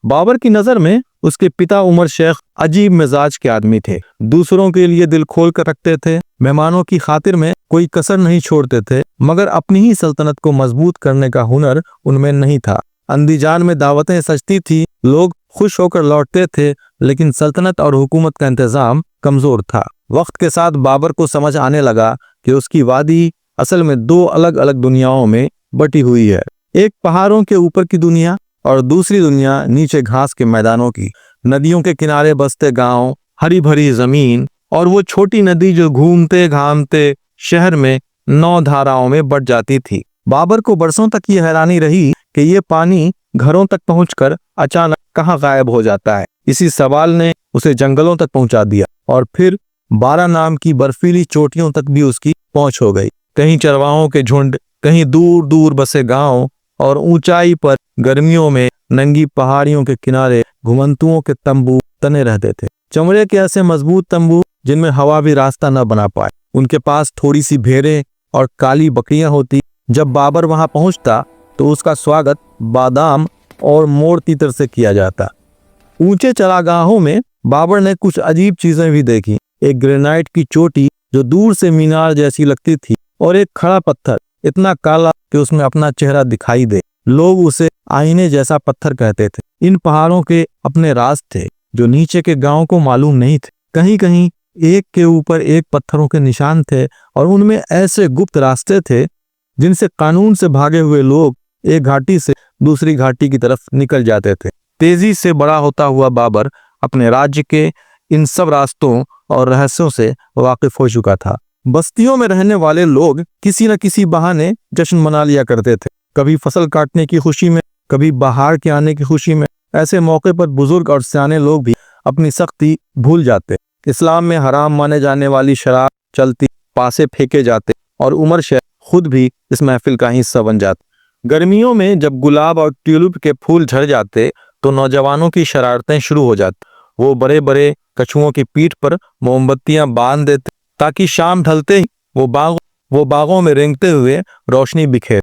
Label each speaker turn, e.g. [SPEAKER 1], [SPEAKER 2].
[SPEAKER 1] बाबर की नजर में उसके पिता उमर शेख अजीब मिजाज के आदमी थे। दूसरों के लिए दिल खोल कर रखते थे, मेहमानों की खातिर में कोई कसर नहीं छोड़ते थे, मगर अपनी ही सल्तनत को मजबूत करने का हुनर उनमें नहीं था। अंदीजान में दावतें सजती थी, लोग खुश होकर लौटते थे, लेकिन सल्तनत और हुकूमत का इंतजाम कमजोर था। वक्त के साथ बाबर को समझ आने लगा कि उसकी वादी असल में दो अलग अलग दुनियाओं में बटी हुई है। एक पहाड़ों के ऊपर की दुनिया और दूसरी दुनिया नीचे घास के मैदानों की। नदियों के किनारे बसते गांव, हरी भरी जमीन और वो छोटी नदी जो घूमते घामते शहर में 9 धाराओं में बट जाती थी। बाबर को बरसों तक ये हैरानी रही कि ये पानी घरों तक पहुंचकर अचानक कहाँ गायब हो जाता है। इसी सवाल ने उसे जंगलों तक पहुंचा दिया और फिर 12 नाम की बर्फीली चोटियों तक भी उसकी पहुंच हो गई। कहीं चरवाहों के झुंड, कहीं दूर दूर बसे गांव और ऊंचाई पर गर्मियों में नंगी पहाड़ियों के किनारे घुमंतुओं के तंबू तने रहते थे। चमड़े के ऐसे मजबूत तंबू जिनमें हवा भी रास्ता न बना पाए। उनके पास थोड़ी सी भेड़ें और काली बकरियां होती। जब बाबर वहां पहुंचता तो उसका स्वागत बादाम और मोर तीतर से किया जाता। ऊंचे चरागाहों में बाबर ने कुछ अजीब चीजें भी देखी। एक ग्रेनाइट की चोटी जो दूर से मीनार जैसी लगती थी और एक खड़ा पत्थर इतना काला कि उसमें अपना चेहरा दिखाई दे। लोग उसे आईने जैसा पत्थर कहते थे। इन पहाड़ों के अपने राज थे जो नीचे के गांव को मालूम नहीं थे। कहीं कहीं एक के ऊपर एक पत्थरों के निशान थे और उनमें ऐसे गुप्त रास्ते थे जिनसे कानून से भागे हुए लोग एक घाटी से दूसरी घाटी की तरफ निकल जाते थे। तेजी से बड़ा होता हुआ बाबर अपने राज्य के इन सब रास्तों और रहस्यों से वाकिफ हो चुका था। बस्तियों में रहने वाले लोग किसी न किसी बहाने जश्न मना लिया करते थे। कभी फसल काटने की खुशी में, कभी बाहर के आने की खुशी में। ऐसे मौके पर बुजुर्ग और सियाने लोग भी अपनी सख्ती भूल जाते। इस्लाम में हराम माने जाने वाली शराब चलती, पासे फेंके जाते और उमर शेख खुद भी इस महफिल का हिस्सा बन जाते। गर्मियों में जब गुलाब और ट्यूलिप के फूल झड़ जाते तो नौजवानों की शरारतें शुरू हो जाती। वो बड़े बड़े कछुओं की पीठ पर मोमबत्तियां बांध देते ताकि शाम ढलते ही वो बागों में रेंगते हुए रोशनी बिखेर